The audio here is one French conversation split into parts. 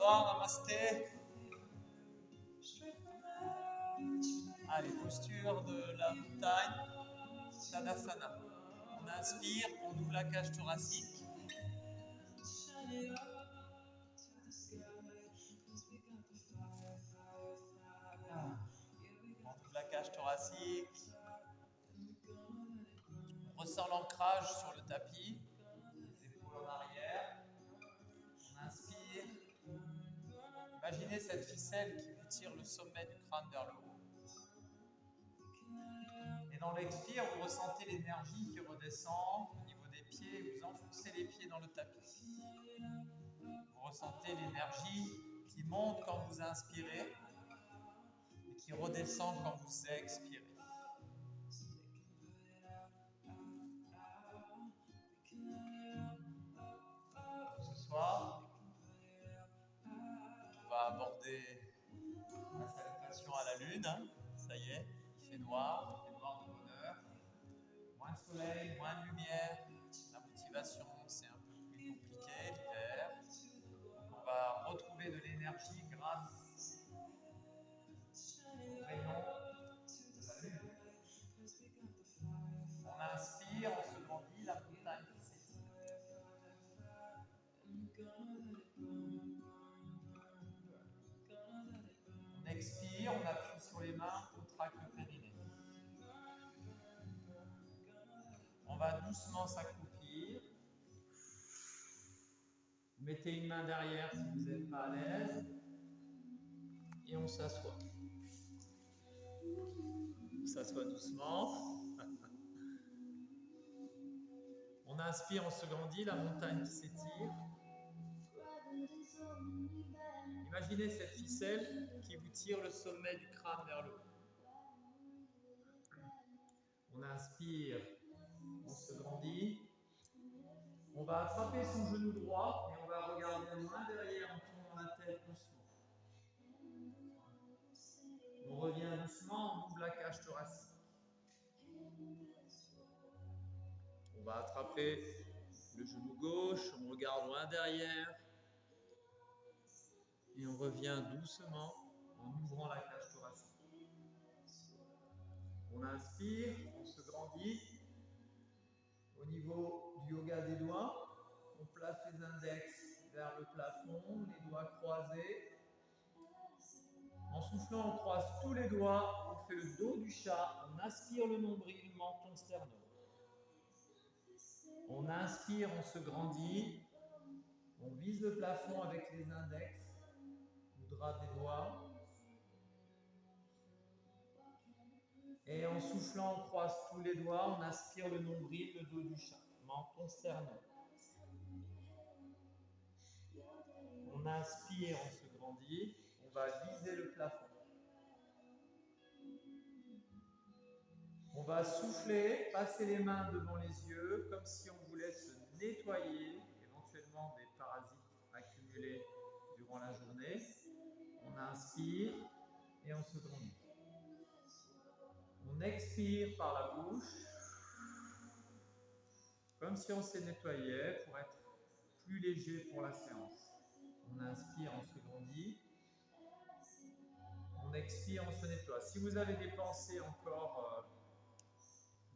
Bonsoir, namasté. Allez, posture de la montagne, Tadasana. On inspire, on ouvre la cage thoracique. On ouvre la cage thoracique. On ressent l'ancrage sur le tapis. Les épaules en arrière. On inspire. Imaginez cette ficelle qui vous tire le sommet du crâne vers le haut. Et dans l'expire, vous ressentez l'énergie qui redescend au niveau des pieds. Vous enfoncez les pieds dans le tapis. Vous ressentez l'énergie qui monte quand vous inspirez et qui redescend quand vous expirez. Ce soir, on va aborder la salutation à la lune. Ça y est, il fait noir de bonheur. Moins de soleil, moins de lumière. La motivation, c'est un peu plus compliqué l'hiver. Donc on va retrouver de l'énergie grâce au rayon de la lune. On inspire, on se grandit, la montagne qui s'étire. On expire, on appuie sur les mains, on contracte le périnée. On va doucement s'accroupir. Vous mettez une main derrière si vous n'êtes pas à l'aise. Et on s'assoit. On s'assoit doucement. On inspire, on se grandit, la montagne qui s'étire. Imaginez cette ficelle qui vous tire le sommet du crâne vers le haut. On inspire, on se grandit. On va attraper son genou droit et on va regarder loin derrière en tournant la tête doucement. On revient doucement, on ouvre la cage thoracique. On va attraper le genou gauche, on regarde loin derrière. Et on revient doucement en ouvrant la cage thoracique. On inspire, on se grandit. Au niveau du yoga des doigts, on place les index vers le plafond, les doigts croisés. En soufflant, on croise tous les doigts, on fait le dos du chat, on aspire le nombril, menton, sternum. On inspire, on se grandit. On vise le plafond avec les index, le drap des doigts. Et en soufflant, on croise tous les doigts, on aspire le nombril, le dos du chat, menton, sternum. On inspire, on se grandit, on va viser le plafond. On va souffler, passer les mains devant les yeux, comme si on voulait se nettoyer, éventuellement des parasites accumulés durant la journée. On inspire et on se grandit. On expire par la bouche, comme si on se nettoyait pour être plus léger pour la séance. On inspire, on se grandit. On expire, on se nettoie. Si vous avez des pensées encore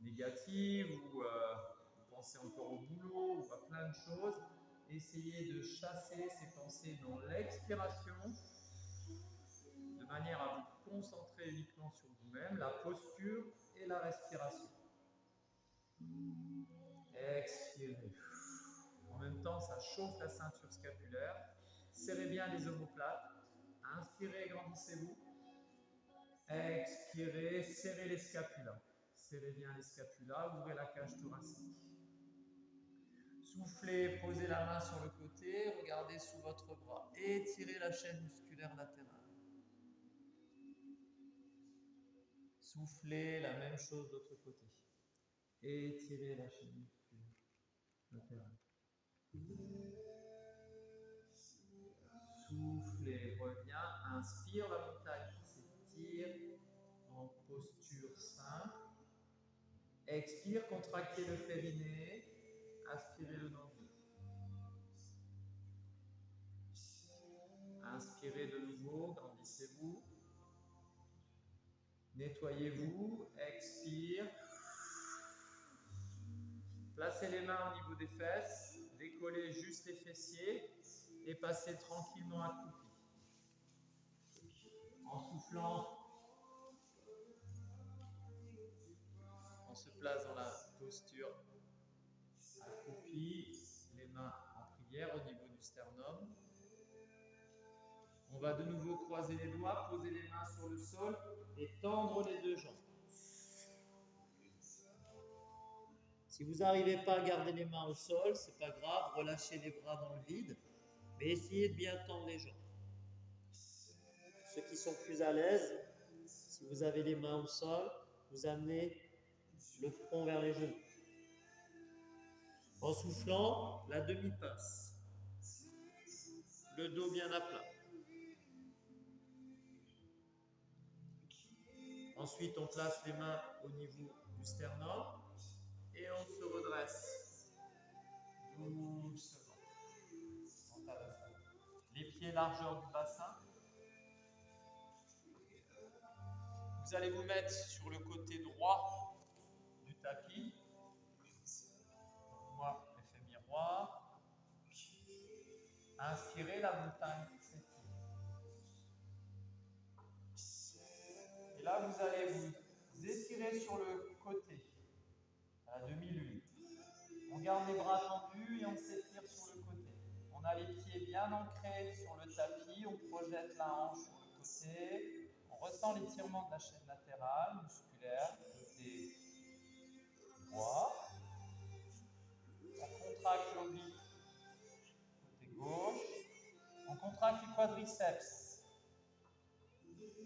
négatives ou vous pensez encore au boulot ou à plein de choses, essayez de chasser ces pensées dans l'expiration de manière à vous concentrer uniquement sur vous-même, la posture et la respiration. Expirez. En même temps, ça chauffe la ceinture scapulaire. Serrez bien les omoplates. Inspirez, grandissez-vous. Expirez, serrez les scapulas. Serrez bien les scapulas, ouvrez la cage thoracique. Soufflez, posez la main sur le côté, regardez sous votre bras. Étirez la chaîne musculaire latérale. Soufflez, la même chose de l'autre côté. Étirez la chaîne musculaire latérale. Soufflez, reviens, inspire la montagne qui s'étire en posture simple. Expire, contractez le périnée, aspirez le nombril. Inspirez de nouveau, grandissez-vous. Nettoyez-vous, expire. Placez les mains au niveau des fesses, décollez juste les fessiers et passez tranquillement accroupi. En soufflant, on se place dans la posture accroupie, les mains en prière au niveau du sternum. On va de nouveau croiser les doigts, poser les mains sur le sol et tendre les deux jambes. Si vous n'arrivez pas à garder les mains au sol, ce n'est pas grave, relâchez les bras dans le vide, mais essayez de bien tendre les jambes. Ceux qui sont plus à l'aise, si vous avez les mains au sol, vous amenez le front vers les genoux. En soufflant, la demi-passe. Le dos bien à plat. Ensuite, on place les mains au niveau du sternum et on se redresse doucement. Les pieds largeur du bassin. Vous allez vous mettre sur le côté droit du tapis. Moi, effet miroir. Inspirez, la montagne s'étire. Et là, vous allez vous étirer sur le côté, à la demi-lune. On garde les bras tendus et on s'étire sur le côté. On a les pieds bien ancrés sur le tapis, on projette la hanche sur le côté. On ressent l'étirement de la chaîne latérale, musculaire, côté droit. On contracte l'oblique, côté gauche. On contracte les quadriceps.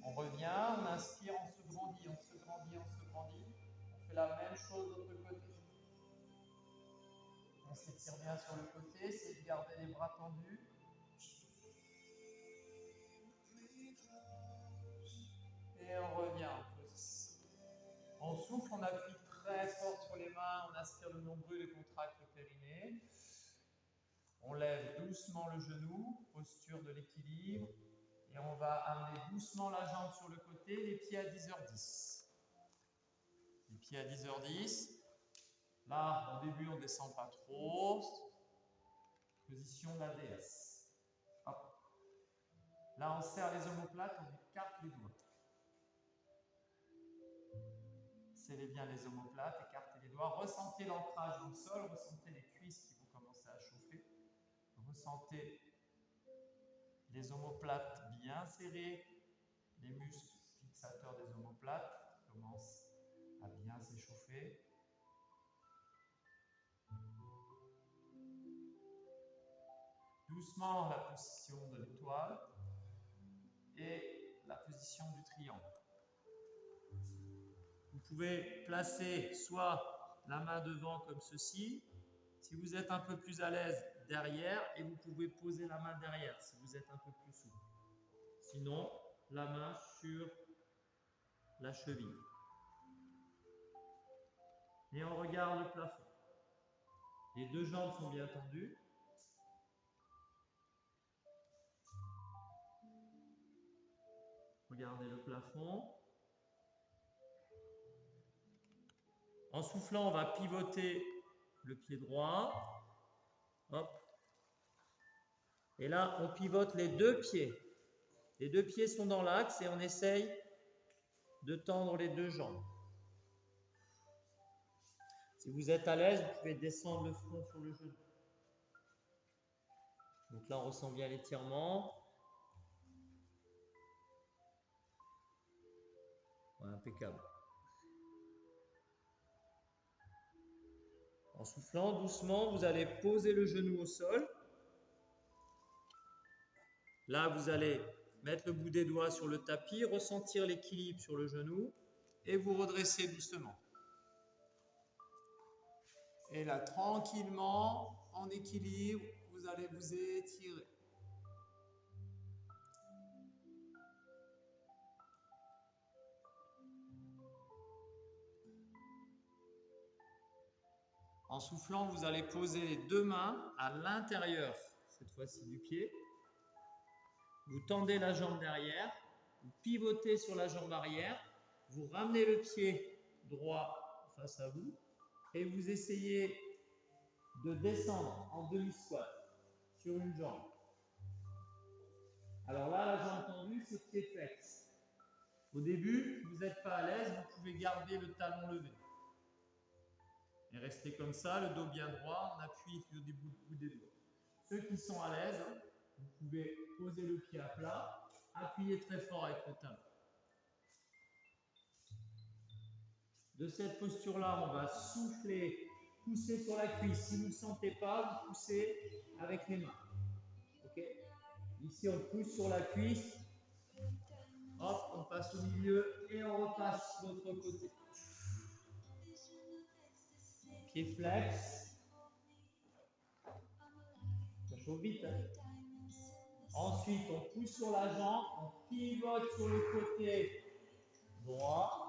On revient, on inspire, on se grandit, on se grandit, on se grandit. On fait la même chose de l'autre côté. On s'étire bien sur le côté, essayez de garder les bras tendus. Et on revient en position. On souffle, on appuie très fort sur les mains, on aspire le nombril et contracte le périnée. On lève doucement le genou, posture de l'équilibre. Et on va amener doucement la jambe sur le côté, les pieds à 10h10. Les pieds à 10h10. Là, au début, on ne descend pas trop. Position de la déesse. Hop. Là, on serre les omoplates, on écarte les doigts. Serrez bien les omoplates, écartez les doigts. Ressentez l'ancrage dans le sol, ressentez les cuisses qui vont commencer à chauffer. Ressentez les omoplates bien serrées, les muscles fixateurs des omoplates commencent à bien s'échauffer. Doucement la position de l'étoile et la position du triangle. Vous pouvez placer soit la main devant comme ceci, si vous êtes un peu plus à l'aise derrière, et vous pouvez poser la main derrière si vous êtes un peu plus souple. Sinon, la main sur la cheville. Et on regarde le plafond. Les deux jambes sont bien tendues. Regardez le plafond. En soufflant, on va pivoter le pied droit. Hop. Et là, on pivote les deux pieds. Les deux pieds sont dans l'axe et on essaye de tendre les deux jambes. Si vous êtes à l'aise, vous pouvez descendre le front sur le genou. Donc là, on ressent bien l'étirement. Ouais, impeccable. En soufflant doucement, vous allez poser le genou au sol. Là, vous allez mettre le bout des doigts sur le tapis, ressentir l'équilibre sur le genou et vous redresser doucement. Et là, tranquillement, en équilibre, vous allez vous étirer. En soufflant, vous allez poser les deux mains à l'intérieur, cette fois-ci du pied. Vous tendez la jambe derrière, vous pivotez sur la jambe arrière, vous ramenez le pied droit face à vous et vous essayez de descendre en demi-squat sur une jambe. Alors là, la jambe tendue, c'est pied flex. Au début, vous n'êtes pas à l'aise, vous pouvez garder le talon levé. Et rester comme ça, le dos bien droit, on appuie sur des bouts des doigts. Ceux qui sont à l'aise, vous pouvez poser le pied à plat, appuyer très fort avec le talon. De cette posture-là, on va souffler, pousser sur la cuisse. Si vous ne sentez pas, vous poussez avec les mains. Okay. Ici, on pousse sur la cuisse. Hop, on passe au milieu et on repasse de l'autre côté. Pied flex. Ça chauffe vite. Hein. Ensuite, on pousse sur la jambe, on pivote sur le côté droit.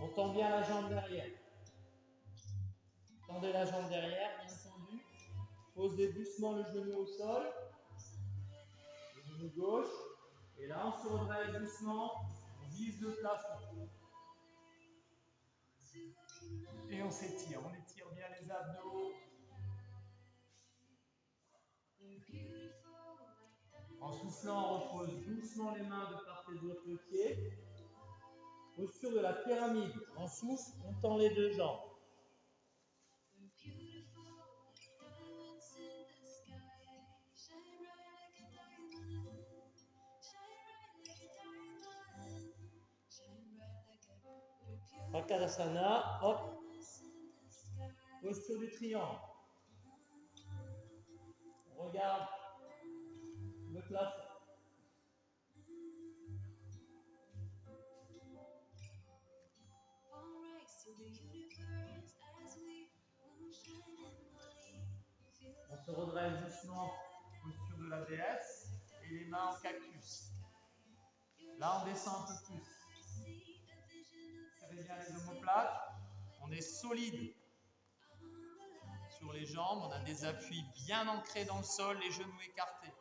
On tend bien la jambe derrière. Tendez la jambe derrière, bien tendu. Posez doucement le genou au sol. Le genou gauche. Et là, on se redresse doucement. On vise le plafond. Et on s'étire. On étire bien les abdos. En soufflant, on repose doucement les mains de part et d'autre le pied. Posture de la pyramide. On souffle, on tend les deux jambes. Rakadasana, hop. Posture du triangle. On regarde le plafond. On se redresse doucement, posture de la déesse, et les mains en cactus. Là, on descend un peu plus. Serrez bien les omoplates. On est solide sur les jambes. On a des appuis bien ancrés dans le sol, les genoux écartés.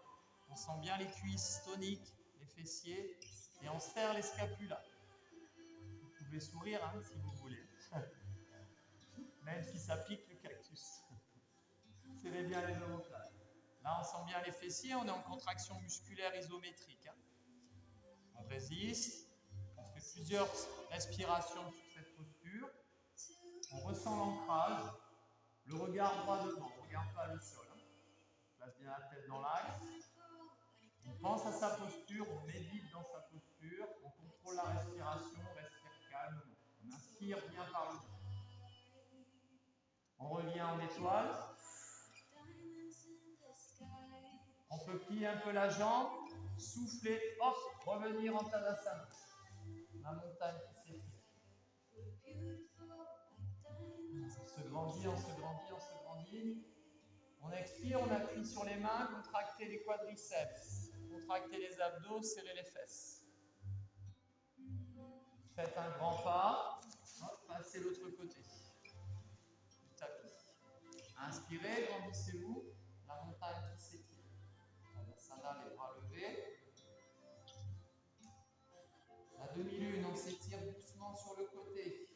On sent bien les cuisses toniques, les fessiers, et on serre les scapulas. Vous pouvez sourire hein, si vous voulez, même si ça pique le cactus. Serrez bien les omoplates. Là, on sent bien les fessiers, on est en contraction musculaire isométrique. Hein. On résiste, on fait plusieurs respirations sur cette posture. On ressent l'ancrage, le regard droit devant, on ne regarde pas le sol. Hein. On place bien la tête dans l'axe. On pense à sa posture, on médite dans sa posture, on contrôle la respiration, on respire calmement. On inspire bien par le dos. On revient en étoile. On peut plier un peu la jambe, souffler, hop, revenir en Tadasana. La montagne qui s'étire. On se grandit, on se grandit, on se grandit. On expire, on appuie sur les mains, contractez les quadriceps, contractez les abdos, serrez les fesses. Faites un grand pas, hop, passez l'autre côté du tapis. Inspirez, grandissez-vous, la montagne qui s'étire. Tadasana, les bras levés. La demi-lune, on s'étire doucement sur le côté.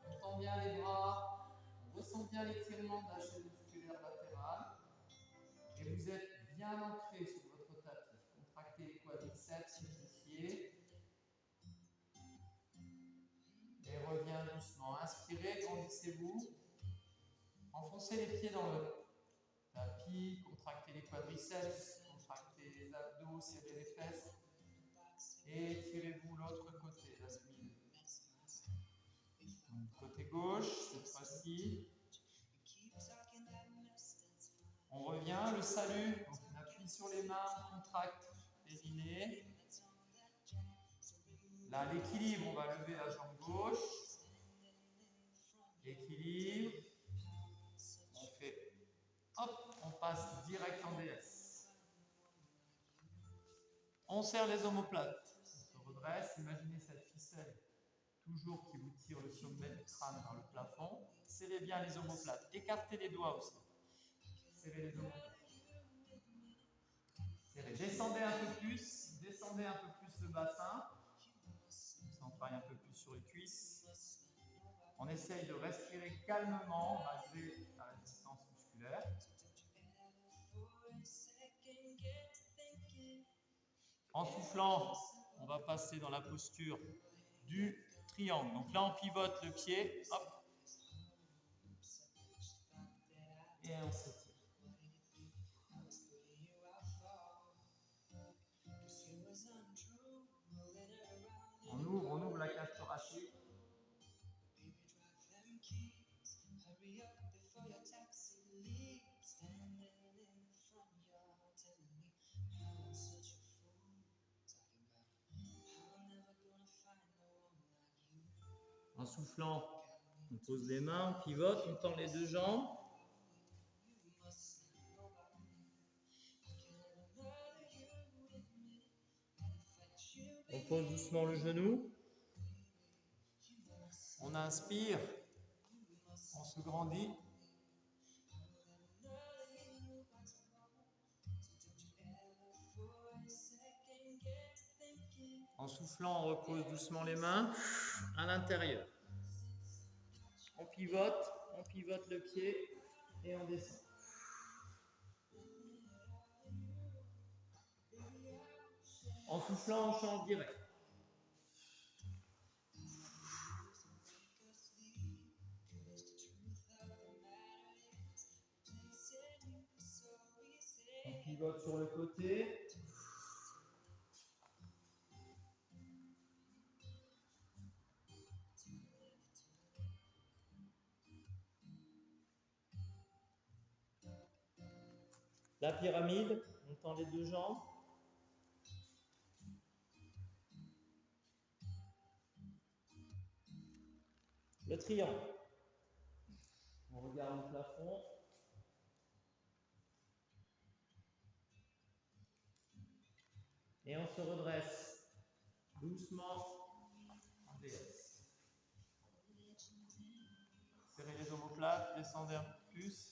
On tend bien les bras, on ressent bien l'étirement de la chaîne musculaire latérale. Et vous êtes bien ancré sur votre tapis. Contractez les quadriceps, les fessiers. Et reviens doucement. Inspirez, grandissez-vous. Enfoncez les pieds dans le tapis, contractez les quadriceps, contractez les abdos, serrez les fesses. Et étirez-vous l'autre côté, la demi-lune. Côté gauche, cette fois-ci. On revient, le salut. Donc on appuie sur les mains, on contracte périnée. Là, l'équilibre, on va lever la jambe gauche. Équilibre. On fait, hop, on passe direct en DS. On serre les omoplates. On se redresse, imaginez cette ficelle toujours qui vous tire le sommet du crâne vers le plafond. Serrez bien les omoplates. Écartez les doigts aussi. Serrez les omoplates. Serrez. Descendez un peu plus le bassin. On travaille un peu plus sur les cuisses. On essaye de respirer calmement malgré la résistance musculaire. En soufflant, on va passer dans la posture du triangle. Donc là, on pivote le pied, hop, et on s'étire. On ouvre la cage thoracique. En soufflant, on pose les mains, on pivote, on tend les deux jambes. On pose doucement le genou. On inspire, on se grandit. En soufflant, on repose doucement les mains à l'intérieur. On pivote le pied et on descend. En soufflant, on change direct. On pivote sur le côté. La pyramide, on tend les deux jambes. Le triangle. On regarde le plafond. Et on se redresse doucement en DS. Serrez les omoplates, descendez un peu plus.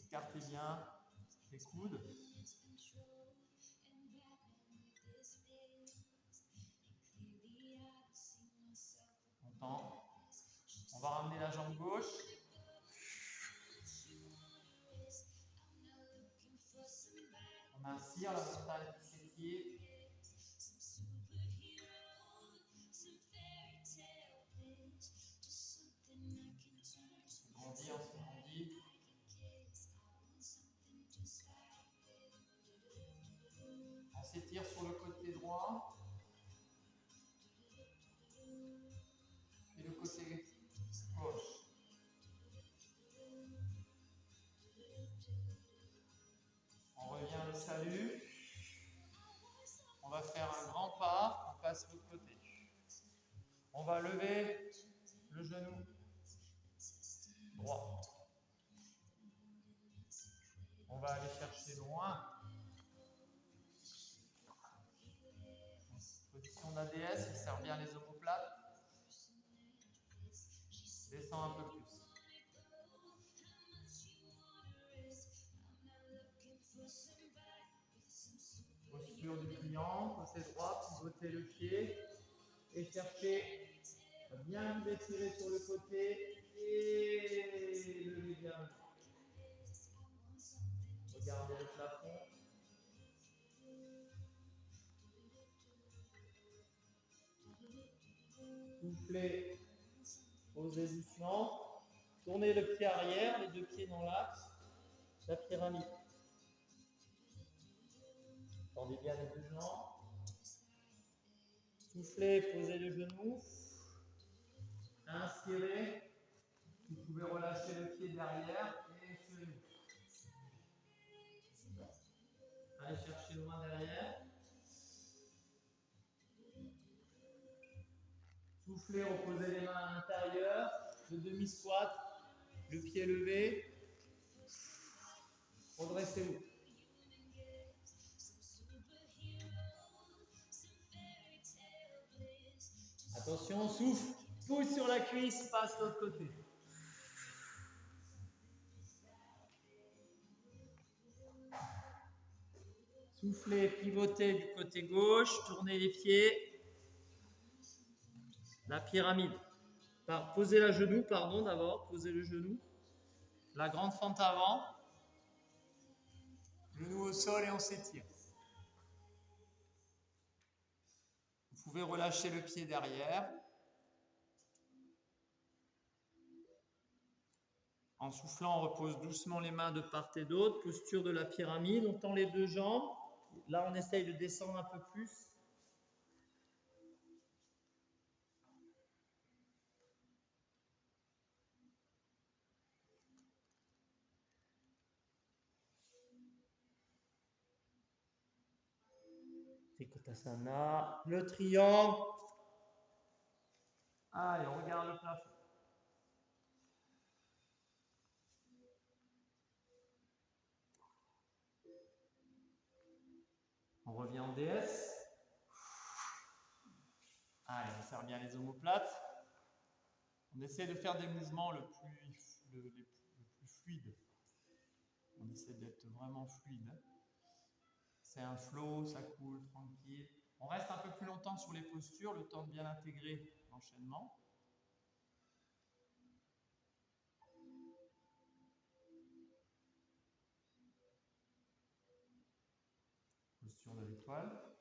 Écartez bien les coudes. On tend. On va ramener la jambe gauche. On inspire, la montagne qui s'étire. On se grandit. On s'étire sur le côté droit. Et le côté gauche. On revient au salut. On va faire un grand pas, on passe de l'autre côté. On va lever le genou droit. On va aller chercher loin. Position d'ADS, on serre bien les omoplates. Descend un peu plus. Posture du triangle, côté droit, pivotez le pied et cherchez à bien vous étirer sur le côté et levez bien le bras. Regardez le plafond. Soufflez, posez doucement. Tournez le pied arrière, les deux pieds dans l'axe. La pyramide. Tendez bien les deux jambes. Soufflez, posez le genou. Inspirez. Vous pouvez relâcher le pied derrière et étirez-vous. Allez chercher loin derrière. Soufflez, reposez les mains à l'intérieur. Le demi-squat. Le pied levé. Redressez-vous. Attention, souffle. Pousse sur la cuisse, passe de l'autre côté. Soufflez, pivotez du côté gauche, tournez les pieds. La pyramide. Posez le genou, pardon, d'abord. Posez le genou. La grande fente avant. Genou au sol et on s'étire. Vous pouvez relâcher le pied derrière. En soufflant, on repose doucement les mains de part et d'autre. Posture de la pyramide. On tend les deux jambes. Là, on essaye de descendre un peu plus. Trikonasana. Le triangle. Allez, on regarde le plafond. On revient en DS. Allez, on serre bien les omoplates. On essaie de faire des mouvements le plus fluide. On essaie d'être vraiment fluide. C'est un flow, ça coule, tranquille. On reste un peu plus longtemps sur les postures, le temps de bien intégrer l'enchaînement. Posture de l'étoile.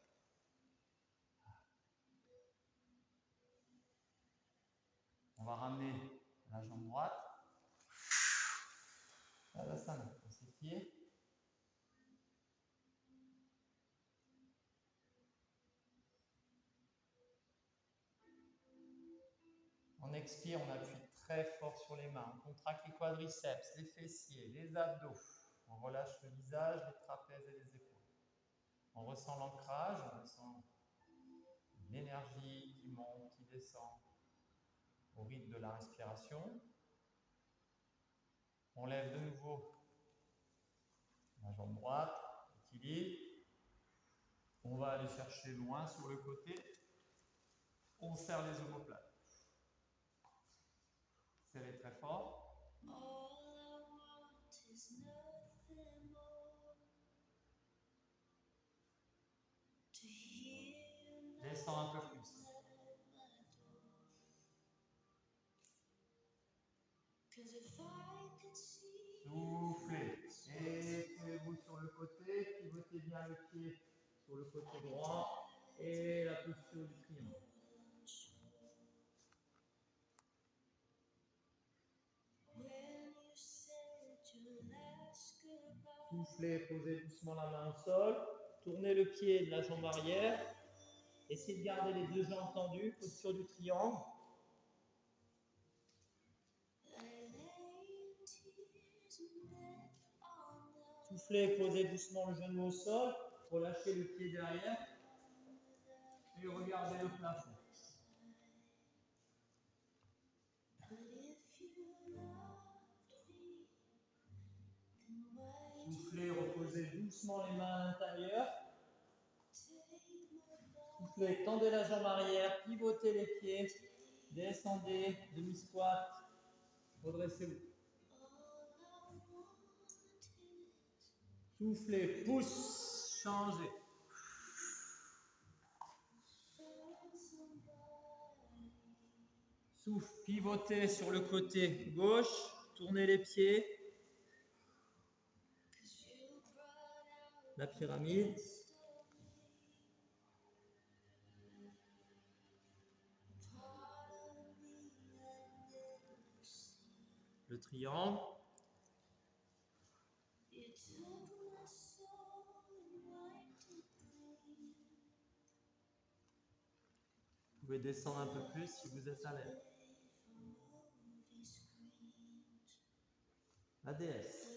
On va ramener la jambe droite. Tadasana, on s'étire. On expire, on appuie très fort sur les mains. On contracte les quadriceps, les fessiers, les abdos. On relâche le visage, les trapèzes et les épaules. On ressent l'ancrage, on ressent l'énergie qui monte, qui descend au rythme de la respiration. On lève de nouveau la jambe droite, équilibre. On va aller chercher loin sur le côté. On serre les omoplates. Serrez très fort. Descends un peu plus. Soufflez. Étirez-vous sur le côté. Pivotez bien le pied sur le côté droit. Et la posture du triangle. Soufflez, posez doucement la main au sol. Tournez le pied de la jambe arrière. Essayez de garder les deux jambes tendues. Posture du triangle. Soufflez, posez doucement le genou au sol. Relâchez le pied derrière. Et regardez le plafond. Soufflez, reposez doucement les mains à l'intérieur. Soufflez, tendez la jambe arrière, pivotez les pieds, descendez, demi-squat, redressez-vous. Soufflez, pousse, changez. Souffle, pivotez sur le côté gauche, tournez les pieds. La pyramide. Le triangle. Vous pouvez descendre un peu plus si vous êtes à l'aise. La déesse.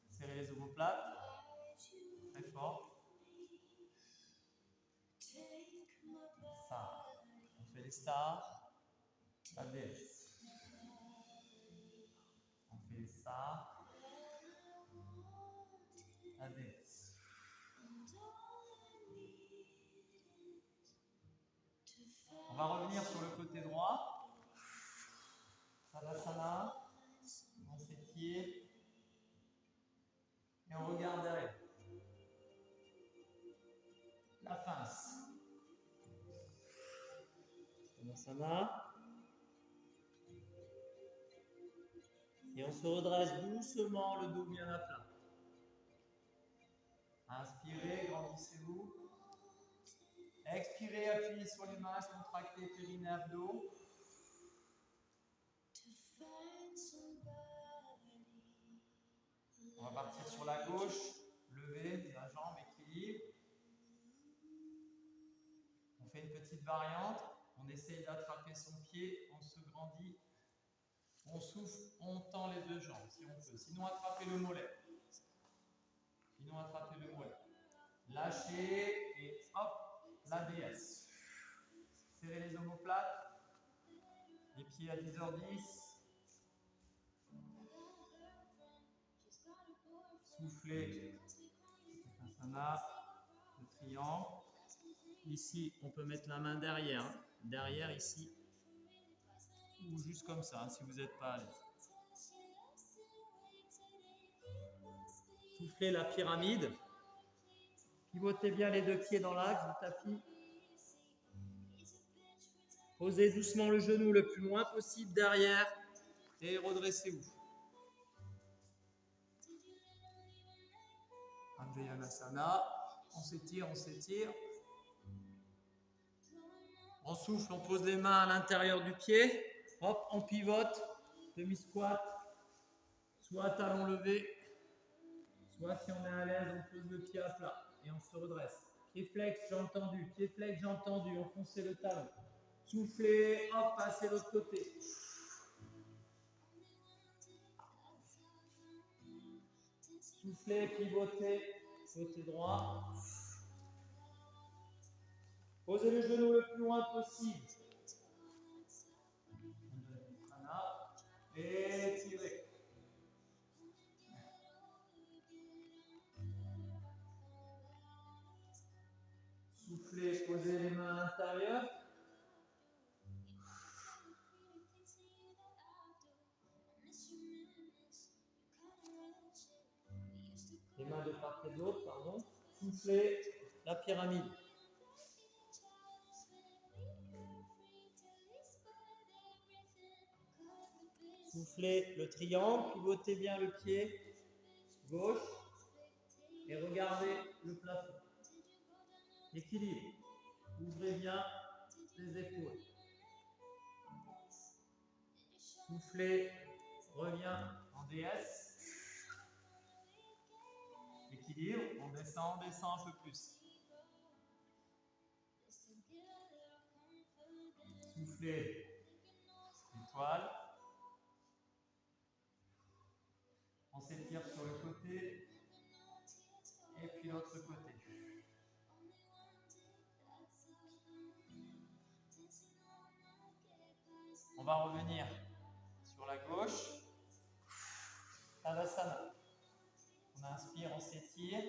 Serrez les omoplates. Très fort. Ça. On fait les stars. La déesse. On fait les stars. La déesse. On va revenir sur le côté droit. Tadasana. On s'étire. Et on Shavasana. Et on se redresse doucement, le dos bien à plat. Inspirez, grandissez-vous. Expirez, appuyez sur les mains, contractez périnée abdos. On va partir sur la gauche, lever la jambe, équilibre. On fait une petite variante, on essaye d'attraper son pied, on se grandit, on souffle, on tend les deux jambes si on peut. Sinon, attrapez le mollet. Lâchez et hop, la déesse. Serrez les omoplates, les pieds à 10h10. Soufflez, Shavasana, le triangle. Ici, on peut mettre la main derrière, derrière ici, ou juste comme ça, si vous n'êtes pas à l'aise. Soufflez la pyramide. Pivotez bien les deux pieds dans l'axe du tapis. Posez doucement le genou le plus loin possible derrière et redressez-vous. Anjayanasana, on s'étire, on s'étire. On souffle, on pose les mains à l'intérieur du pied. Hop, on pivote, demi-squat, soit talon levé, soit si on est à l'aise, on pose le pied à plat et on se redresse. Pied flex, jambe tendue, pied flex, jambe tendue, enfoncez le talon. Soufflez, hop, passez de l'autre côté. Soufflez, pivotez, côté droit. Posez le genou le plus loin possible. Et tirez. Soufflez, posez les mains à l'intérieur. Les mains de part et de l'autre, pardon. Soufflez la pyramide. Soufflez le triangle, pivotez bien le pied gauche et regardez le plafond. Équilibre. Ouvrez bien les épaules. Soufflez, revient en DS. Équilibre, on descend un peu plus. Soufflez, étoile. On s'étire sur le côté et puis l'autre côté. On va revenir sur la gauche. Tadasana. On inspire, on s'étire.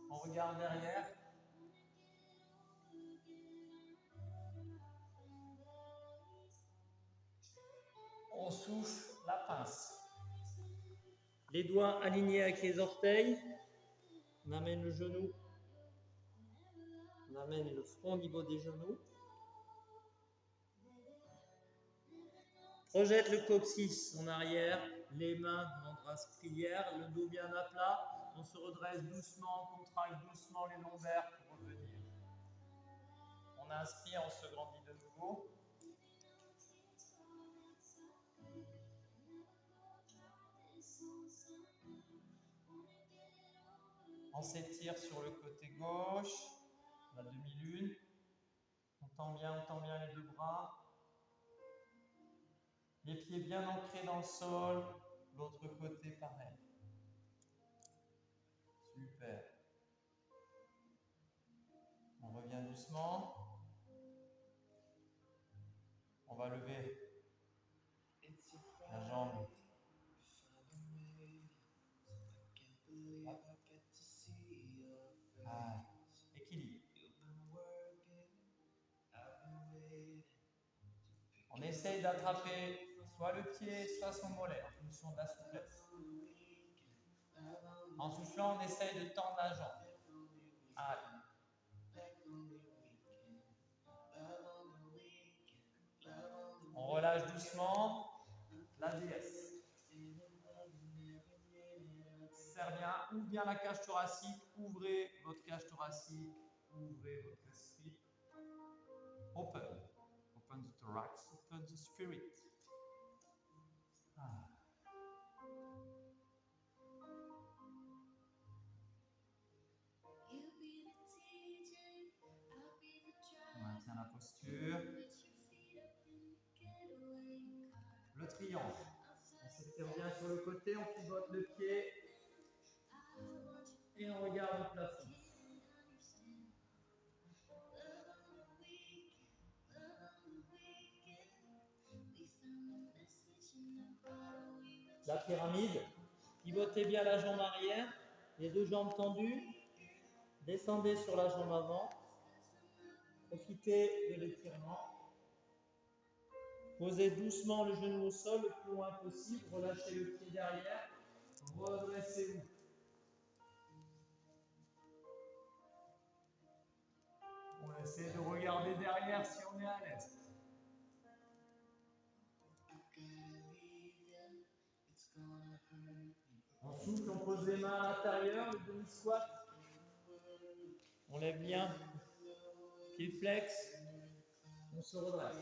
On regarde derrière. On souffle la pince. Les doigts alignés avec les orteils. On amène le genou. On amène le front au niveau des genoux. Projette le coccyx en arrière, les mains en brasse prière, le dos bien à plat. On se redresse doucement, on contracte doucement les lombaires pour revenir. On inspire, on se grandit de nouveau. On s'étire sur le côté gauche, la demi-lune. On tend bien les deux bras. Les pieds bien ancrés dans le sol, l'autre côté pareil. Super. On revient doucement. On va lever la jambe. Ah, équilibre. On essaye d'attraper soit le pied, soit son mollet, en fonction de la souplesse. En soufflant, on essaye de tendre la jambe. Allez. doucement la déesse. Serre bien, ouvre bien la cage thoracique, ouvrez votre cage thoracique, ouvrez votre esprit. Open. Open the thorax, open the spirit. Ah. Maintiens la posture. Le triangle. On s'étire bien sur le côté, on pivote le pied et on regarde le plafond. La pyramide. Pivotez bien la jambe arrière, les deux jambes tendues. Descendez sur la jambe avant. Profitez de l'étirement. Posez doucement le genou au sol le plus loin possible. Relâchez le pied derrière. Redressez-vous. On essaie de regarder derrière si on est à l'aise. On souffle, on pose les mains à l'intérieur, le demi-squat. On lève bien. Pied flex. On se redresse.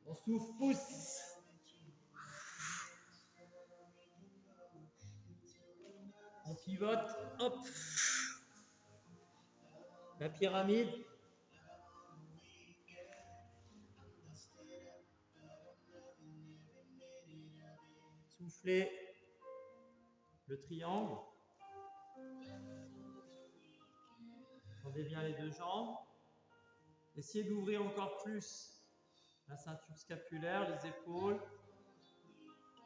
On souffle, pousse. On pivote, hop. La pyramide. Soufflez le triangle. Tendez bien les deux jambes. Essayez d'ouvrir encore plus la ceinture scapulaire, les épaules.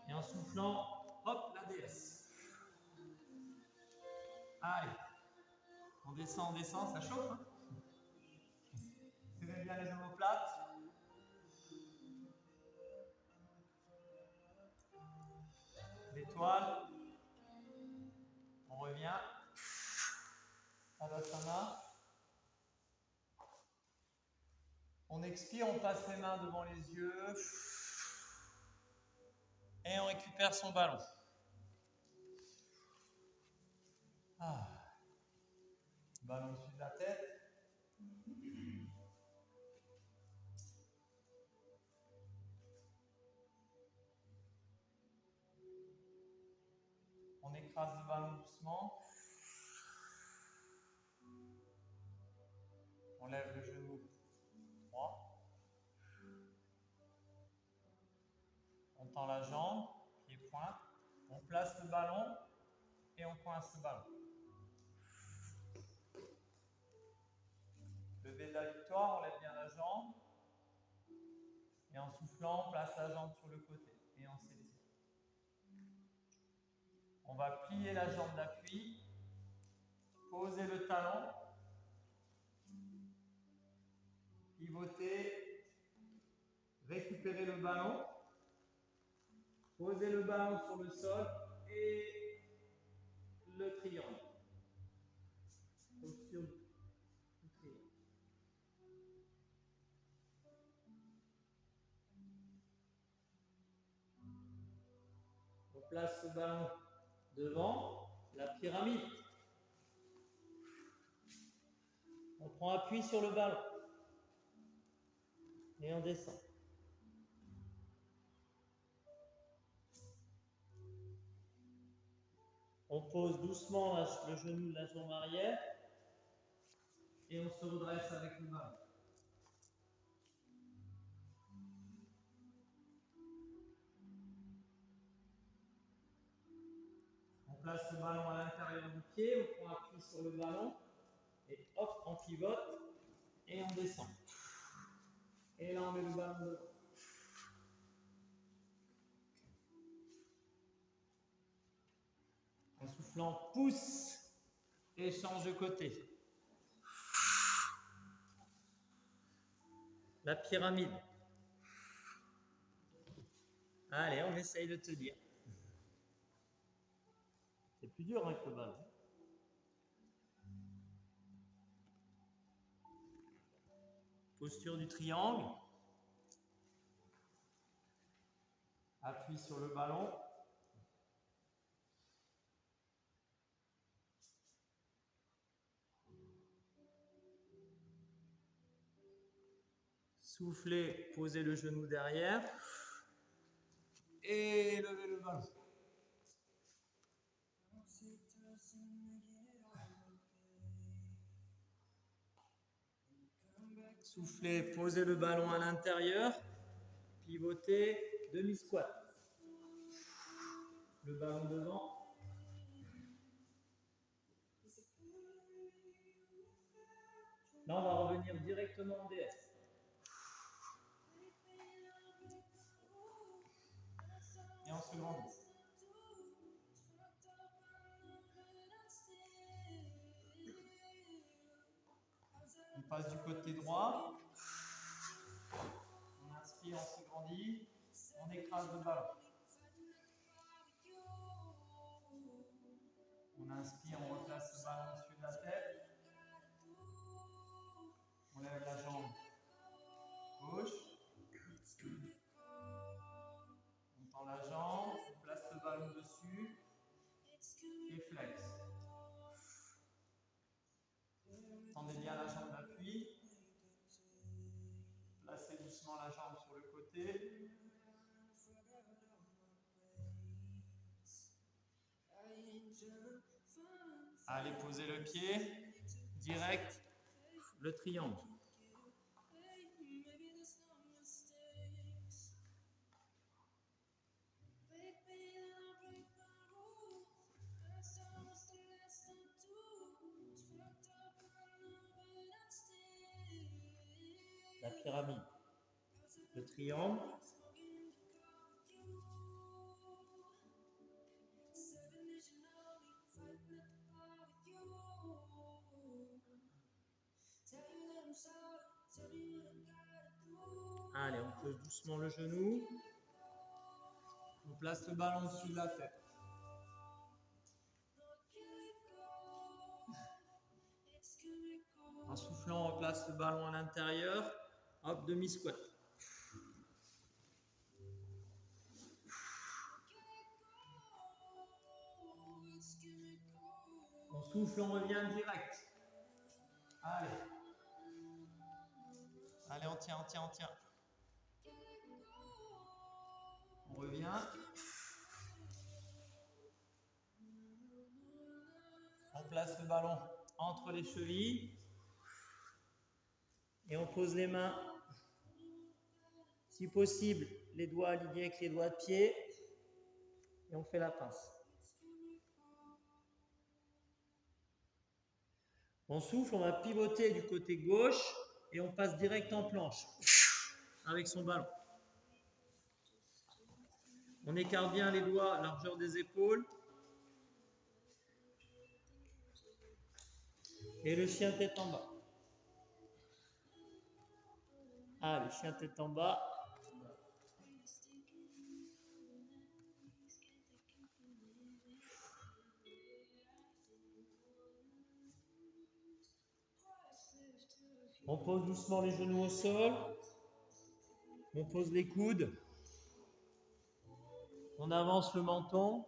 Et en soufflant, hop, la déesse. Allez. On descend, ça chauffe. Hein, serrez bien les omoplates. L'étoile. On revient. Tadasana. On expire, on passe les mains devant les yeux. Et on récupère son ballon. Ah. Ballon au-dessus de la tête. On écrase le ballon doucement. On lève le genou droit. On tend la jambe, pied pointe. On place le ballon et on coince le ballon. Lever de la victoire, on lève bien la jambe. Et en soufflant, on place la jambe sur le côté et on s'étire. On va plier la jambe d'appui. Poser le talon. Pivoter. Récupérer le ballon. Poser le ballon sur le sol et le triangle. Posture du triangle. On place le ballon devant la pyramide. On prend appui sur le ballon et on descend. On pose doucement le genou de la jambe arrière et on se redresse avec le ballon. On place le ballon à l'intérieur du pied, on prend appui sur le ballon et hop, on pivote et on descend. Et là, on met le ballon devant. En soufflant, pousse et change de côté. La pyramide. Allez, on essaye de tenir. C'est plus dur avec le ballon. Posture du triangle. Appuie sur le ballon. Soufflez, posez le genou derrière. Et levez le ballon. Soufflez, posez le ballon à l'intérieur. Pivotez, demi-squat. Le ballon devant. Là, on va revenir directement en DS. Et on se grandit. On passe du côté droit. On inspire, on se grandit. On écrase le ballon. On inspire, on replace le ballon au-dessus de la tête. On lève la jambe gauche. On tend la jambe, on place le ballon dessus. Et flex. Tendez bien la jambe d'appui. Placez doucement la jambe sur le côté. Allez, posez le pied. Direct, le triangle. La pyramide. Le triangle. Allez, on pose doucement le genou. On place le ballon au-dessus de la tête. En soufflant, on replace le ballon à l'intérieur. Hop, demi-squat. On souffle, on revient direct. Allez. Allez, on tient, on tient, on tient. On revient. On place le ballon entre les chevilles. Et on pose les mains, si possible, les doigts alignés avec les doigts de pied. Et on fait la pince. On souffle, on va pivoter du côté gauche et on passe direct en planche avec son ballon. On écarte bien les doigts à largeur des épaules. Et le chien tête en bas. Allez, chien tête en bas. On pose doucement les genoux au sol. On pose les coudes. On avance le menton.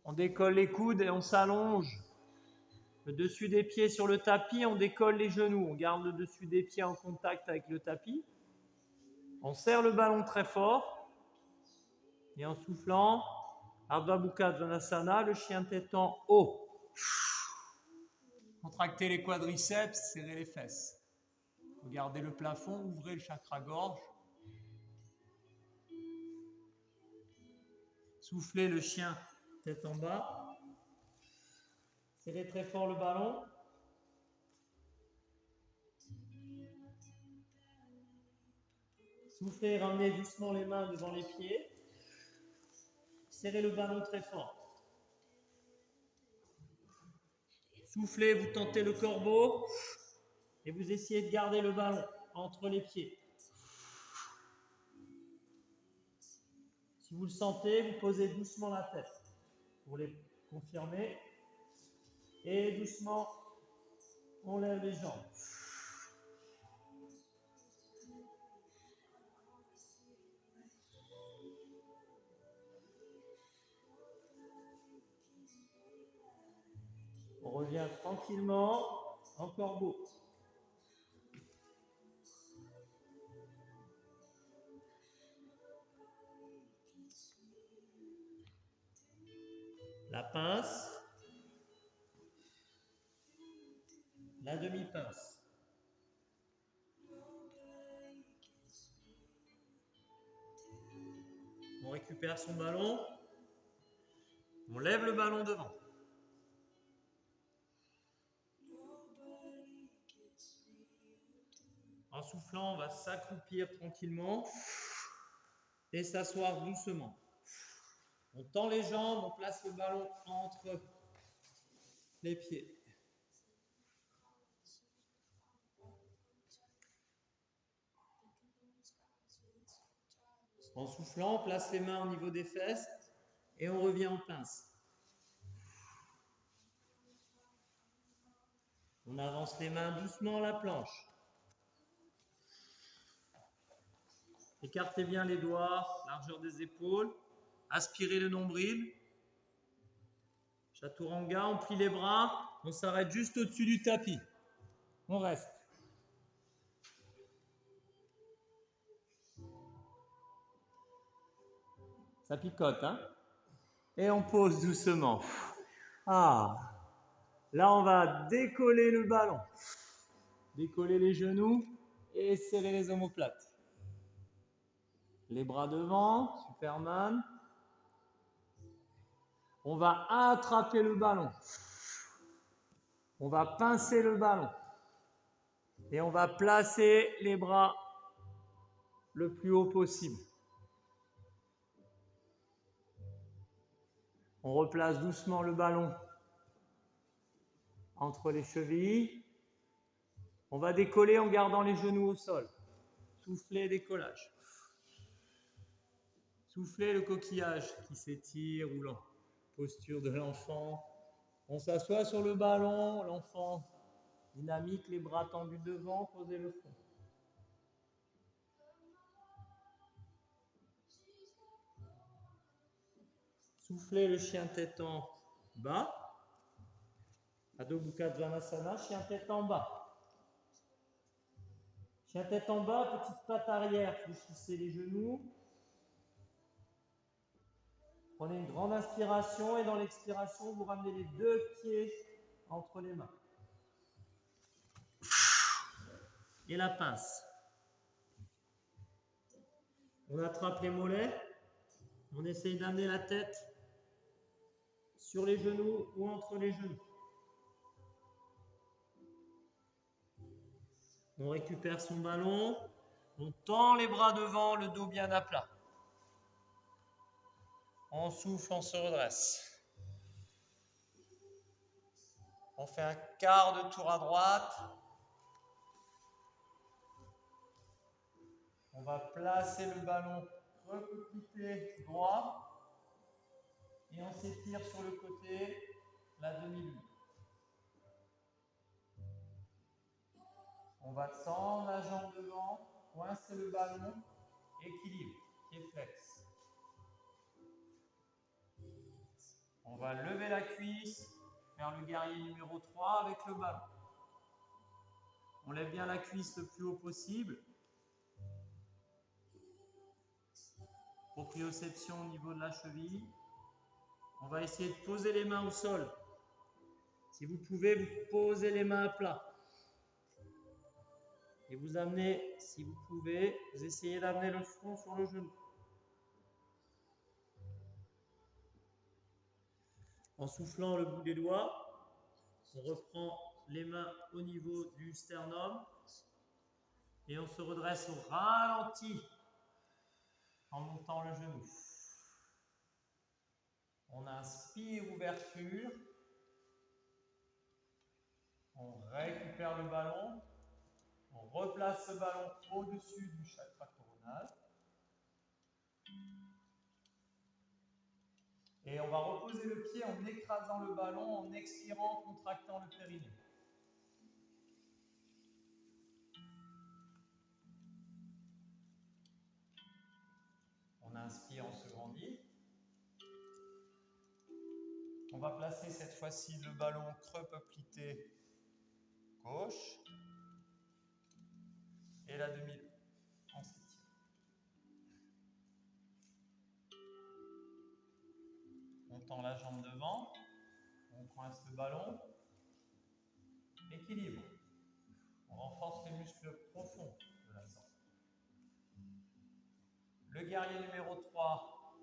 On décolle les coudes et on s'allonge. Le dessus des pieds sur le tapis, on décolle les genoux. On garde le dessus des pieds en contact avec le tapis. On serre le ballon très fort. Et en soufflant, Ardha Mukha Svanasana, le chien tête en haut. Contractez les quadriceps, serrez les fesses. Regardez le plafond, ouvrez le chakra gorge. Soufflez le chien tête en bas. Serrez très fort le ballon. Soufflez, ramenez doucement les mains devant les pieds. Serrez le ballon très fort. Soufflez, vous tentez le corbeau et vous essayez de garder le ballon entre les pieds. Si vous le sentez, vous posez doucement la tête pour les confirmer. Et doucement, on lève les jambes. On revient tranquillement en corbeau. La pince, la demi-pince. On récupère son ballon, on lève le ballon devant. En soufflant, on va s'accroupir tranquillement et s'asseoir doucement. On tend les jambes, on place le ballon entre les pieds. En soufflant, on place les mains au niveau des fesses et on revient en pince. On avance les mains doucement à la planche. Écartez bien les doigts, largeur des épaules. Aspirez le nombril. Chaturanga, on plie les bras. On s'arrête juste au-dessus du tapis. On reste. Ça picote, hein? Et on pose doucement. Ah! Là, on va décoller le ballon. Décoller les genoux et serrer les omoplates. Les bras devant, Superman. On va attraper le ballon. On va pincer le ballon. Et on va placer les bras le plus haut possible. On replace doucement le ballon entre les chevilles. On va décoller en gardant les genoux au sol. Soufflez, décollage. Soufflez le coquillage qui s'étire ou la posture de l'enfant. On s'assoit sur le ballon, l'enfant dynamique, les bras tendus devant, posez le front. Soufflez le chien tête en bas. Adho Mukha Svanasana, chien tête en bas. Chien tête en bas, petite patte arrière, fléchissez les genoux. Prenez une grande inspiration et dans l'expiration, vous ramenez les deux pieds entre les mains. Et la pince. On attrape les mollets. On essaye d'amener la tête sur les genoux ou entre les genoux. On récupère son ballon. On tend les bras devant, le dos bien à plat. On souffle, on se redresse. On fait un quart de tour à droite. On va placer le ballon recoupé droit. Et on s'étire sur le côté, la demi-lune. On va tendre la jambe devant, coincer le ballon, équilibre, pied flex. On va lever la cuisse, faire le guerrier numéro 3 avec le ballon. On lève bien la cuisse le plus haut possible. Proprioception au niveau de la cheville. On va essayer de poser les mains au sol. Si vous pouvez, vous posez les mains à plat. Et vous amenez, si vous pouvez, vous essayez d'amener le front sur le genou. En soufflant le bout des doigts, on reprend les mains au niveau du sternum et on se redresse au ralenti en montant le genou. On inspire, ouverture. On récupère le ballon. On replace le ballon au-dessus du chakra coronal. Et on va reposer le pied en écrasant le ballon, en expirant, en contractant le périnée. On inspire, on se grandit. On va placer cette fois-ci le ballon creux poplité gauche et la demi en septième. On tend la jambe devant, on coince le ballon, équilibre. On renforce les muscles profonds de la sangle. Le guerrier numéro 3,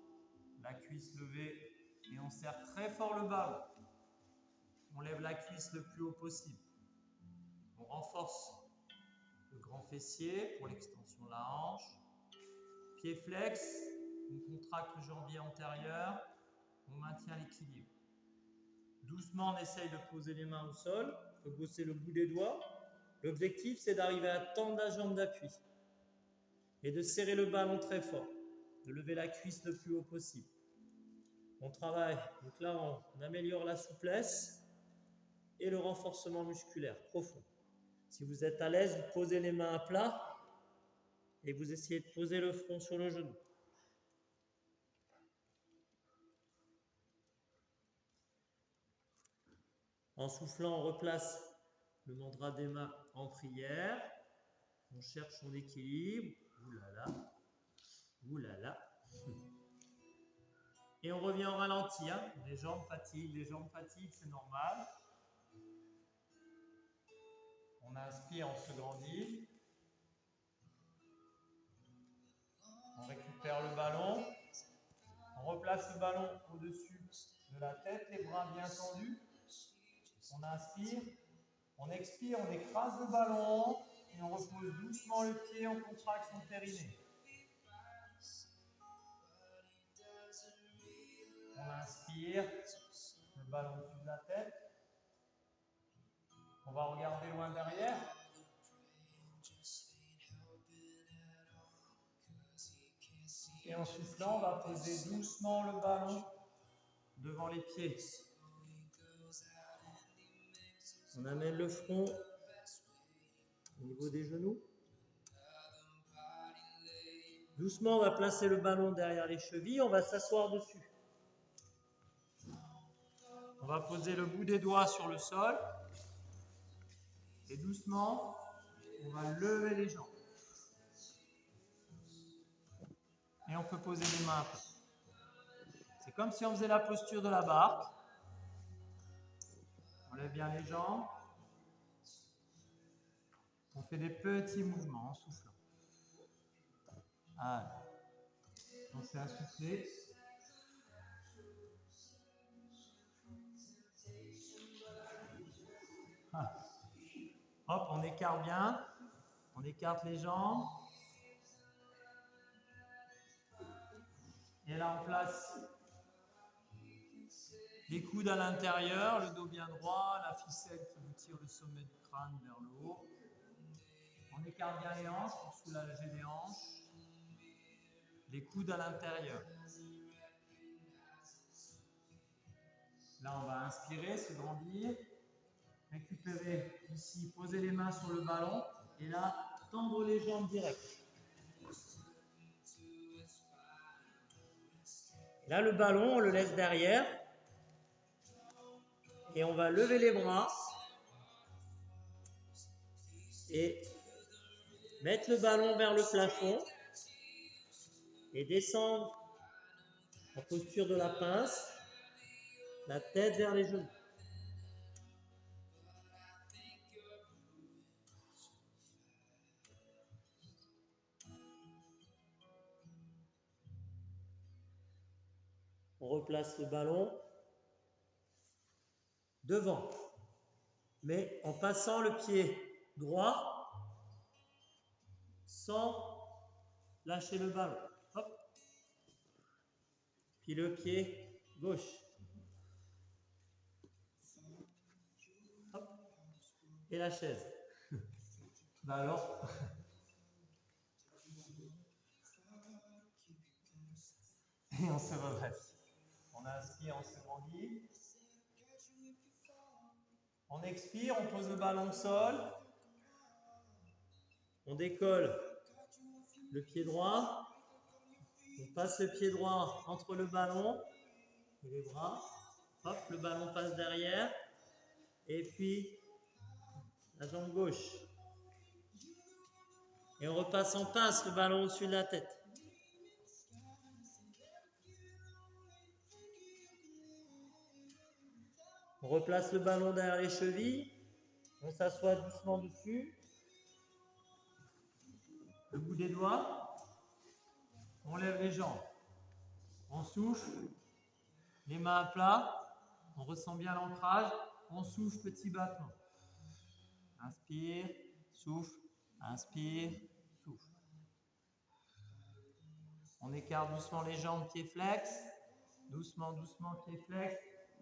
la cuisse levée et on serre très fort le ballon. On lève la cuisse le plus haut possible. On renforce le grand fessier pour l'extension de la hanche. Pied flex, on contracte le jambier antérieur, on maintient l'équilibre. Doucement, on essaye de poser les mains au sol, on peut bosser le bout des doigts. L'objectif, c'est d'arriver à tendre la jambe d'appui et de serrer le ballon très fort, de lever la cuisse le plus haut possible. On travaille, donc là, on améliore la souplesse et le renforcement musculaire profond. Si vous êtes à l'aise, vous posez les mains à plat et vous essayez de poser le front sur le genou. En soufflant, on replace le mandra des mains en prière. On cherche son équilibre. Oulala, oulala. Et on revient au ralenti. Hein. Les jambes fatiguent, c'est normal. On inspire, on se grandit. On récupère le ballon. On replace le ballon au-dessus de la tête, les bras bien tendus. On inspire. On expire, on écrase le ballon et on repose doucement le pied, on contracte son périnée. On inspire, le ballon au-dessus de la tête. On va regarder loin derrière. Et en soufflant, on va poser doucement le ballon devant les pieds. On amène le front au niveau des genoux. Doucement, on va placer le ballon derrière les chevilles. On va s'asseoir dessus. On va poser le bout des doigts sur le sol. Et doucement, on va lever les jambes. Et on peut poser les mains à plat. C'est comme si on faisait la posture de la barque. On lève bien les jambes. On fait des petits mouvements en soufflant. Allez. On fait un souffler. Ah. Hop, on écarte bien. On écarte les jambes. Et là, on place les coudes à l'intérieur, le dos bien droit, la ficelle qui vous tire le sommet du crâne vers le haut. On écarte bien les hanches pour soulager les hanches. Les coudes à l'intérieur. Là, on va inspirer, se grandir. Récupérer ici, poser les mains sur le ballon. Et là, tendre les jambes directes. Là, le ballon, on le laisse derrière. Et on va lever les bras. Et mettre le ballon vers le plafond. Et descendre en posture de la pince. La tête vers les genoux. On replace le ballon devant, mais en passant le pied droit sans lâcher le ballon. Hop. Puis le pied gauche. Hop. Et la chaise. Bah alors. Et on se redresse. On inspire, on se grandit. On expire, on pose le ballon au sol. On décolle le pied droit. On passe le pied droit entre le ballon et les bras. Hop, le ballon passe derrière. Et puis, la jambe gauche. Et on repasse en passe, le ballon au-dessus de la tête. On replace le ballon derrière les chevilles. On s'assoit doucement dessus. Le bout des doigts. On lève les jambes. On souffle. Les mains à plat. On ressent bien l'ancrage. On souffle, petit battement. Inspire, souffle, inspire, souffle. On écarte doucement les jambes, pieds flex. Doucement, doucement, pieds flex.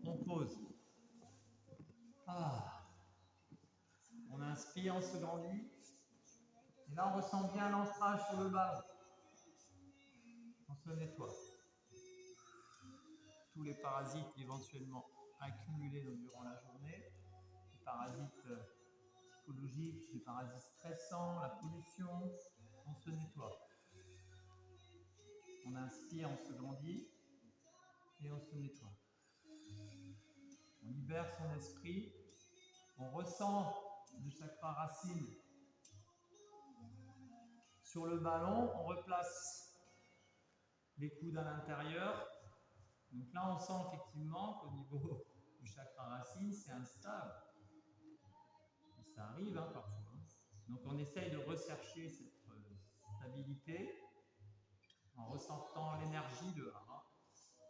On pose. Ah. On inspire, on se grandit. Et là, on ressent bien l'ancrage sur le ballon. On se nettoie. Tous les parasites éventuellement accumulés durant la journée, les parasites psychologiques, les parasites stressants, la pollution, on se nettoie. On inspire, on se grandit et on se nettoie. On libère son esprit, on ressent le chakra racine sur le ballon, on replace les coudes à l'intérieur. Donc là, on sent effectivement qu'au niveau du chakra racine, c'est instable. Ça arrive parfois. Donc on essaye de rechercher cette stabilité en ressentant l'énergie de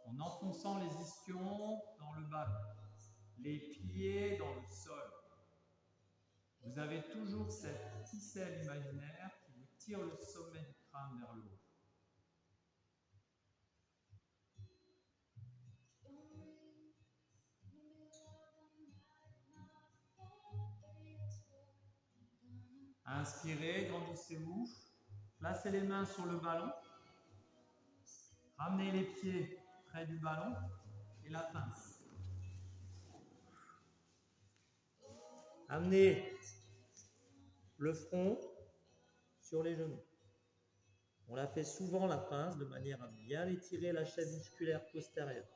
en enfonçant les ischions dans le ballon, les pieds dans le sol. Vous avez toujours cette ficelle imaginaire qui vous tire le sommet du crâne vers le haut. Inspirez, grandissez-vous. Placez les mains sur le ballon. Ramenez les pieds près du ballon et la pince. Amenez le front sur les genoux. On la fait souvent la pince de manière à bien étirer la chaîne musculaire postérieure.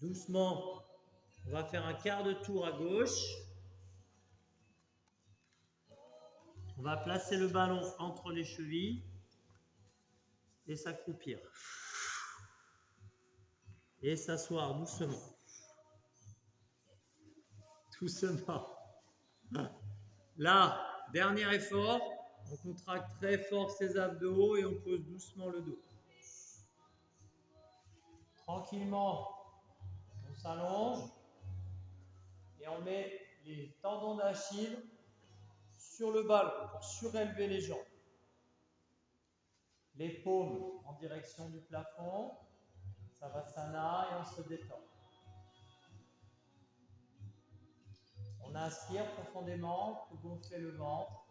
Doucement, on va faire un quart de tour à gauche. On va placer le ballon entre les chevilles et s'accroupir. Et s'asseoir doucement. Doucement. Là, dernier effort. On contracte très fort ses abdos et on pose doucement le dos. Tranquillement, on s'allonge et on met les tendons d'Achille sur le ballon pour surélever les jambes. Les paumes en direction du plafond. Savasana et on se détend. On inspire profondément pour gonfler le ventre.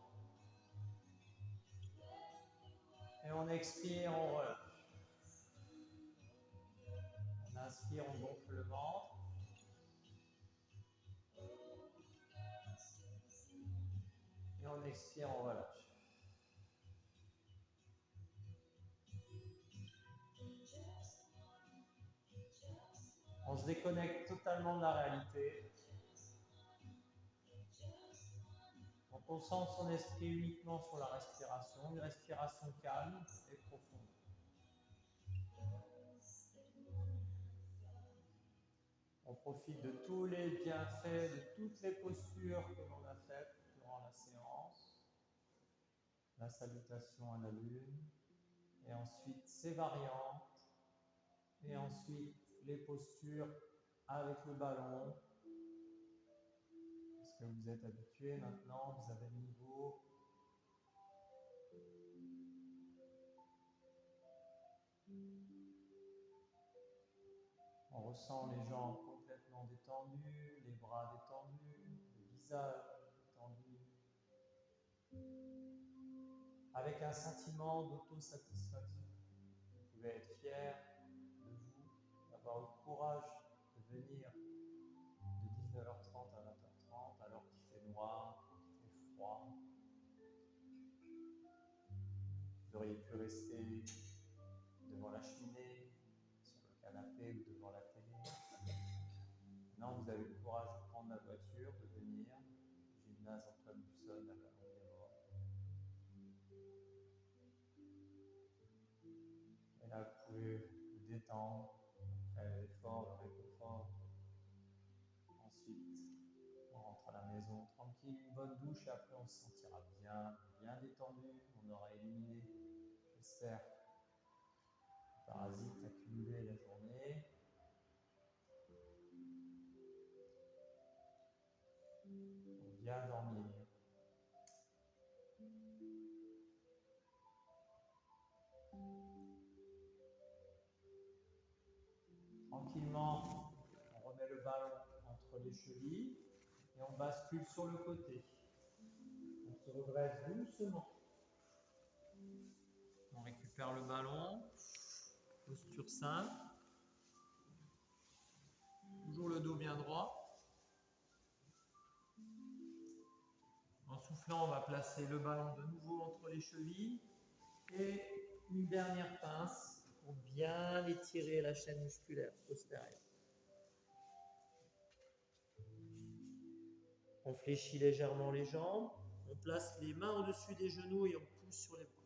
Et on expire, on relâche. On inspire, on gonfle le ventre. Et on expire, on relâche. On se déconnecte totalement de la réalité. On concentre son esprit uniquement sur la respiration, une respiration calme et profonde. On profite de tous les bienfaits, de toutes les postures que l'on a faites durant la séance. La salutation à la lune, et ensuite ses variantes, et ensuite les postures avec le ballon. Est-ce que vous êtes habitué maintenant, vous avez le niveau. On ressent les jambes complètement détendues, les bras détendus, le visage détendu, avec un sentiment d'autosatisfaction. Vous pouvez être fier de vous, d'avoir eu le courage de venir de 19h30 à 20h30 alors qu'il fait noir. noir, très froid. Vous auriez pu rester devant la cheminée, sur le canapé ou devant la télé. Maintenant, vous avez le courage de prendre la voiture, de venir au gymnase Antoine Bussonne à Vallon-des-Morts. Et là, vous pouvez vous détendre, après l'effort, le réconfort. Ensuite, on rentre à la maison tranquille, une bonne douche et après on se sentira bien détendu. On aura éliminé, j'espère, les parasites accumulés la journée. Pour bien dormir. Tranquillement, on remet le ballon entre les chevilles et on bascule sur le côté. On se redresse doucement. On récupère le ballon, posture simple. Toujours le dos bien droit. En soufflant, on va placer le ballon de nouveau entre les chevilles et une dernière pince pour bien étirer la chaîne musculaire postérieure. On fléchit légèrement les jambes, on place les mains au-dessus des genoux et on pousse sur les bras.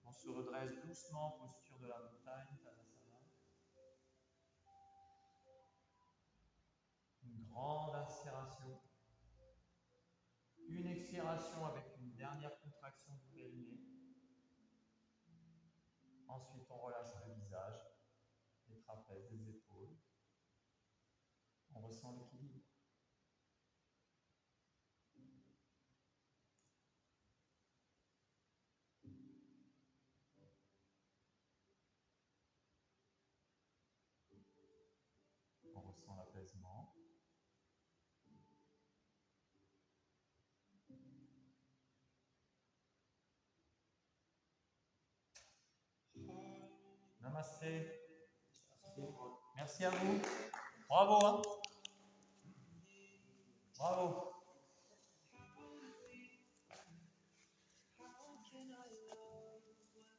On se redresse doucement, posture de la montagne, Tadasana. Une grande inspiration. Une expiration avec une dernière contraction du périnée. Ensuite, on relâche le visage, les trapèzes, les épaules. On ressent l'équilibre. On ressent l'apaisement. Namasté. Merci à vous. Bravo, hein? Bravo.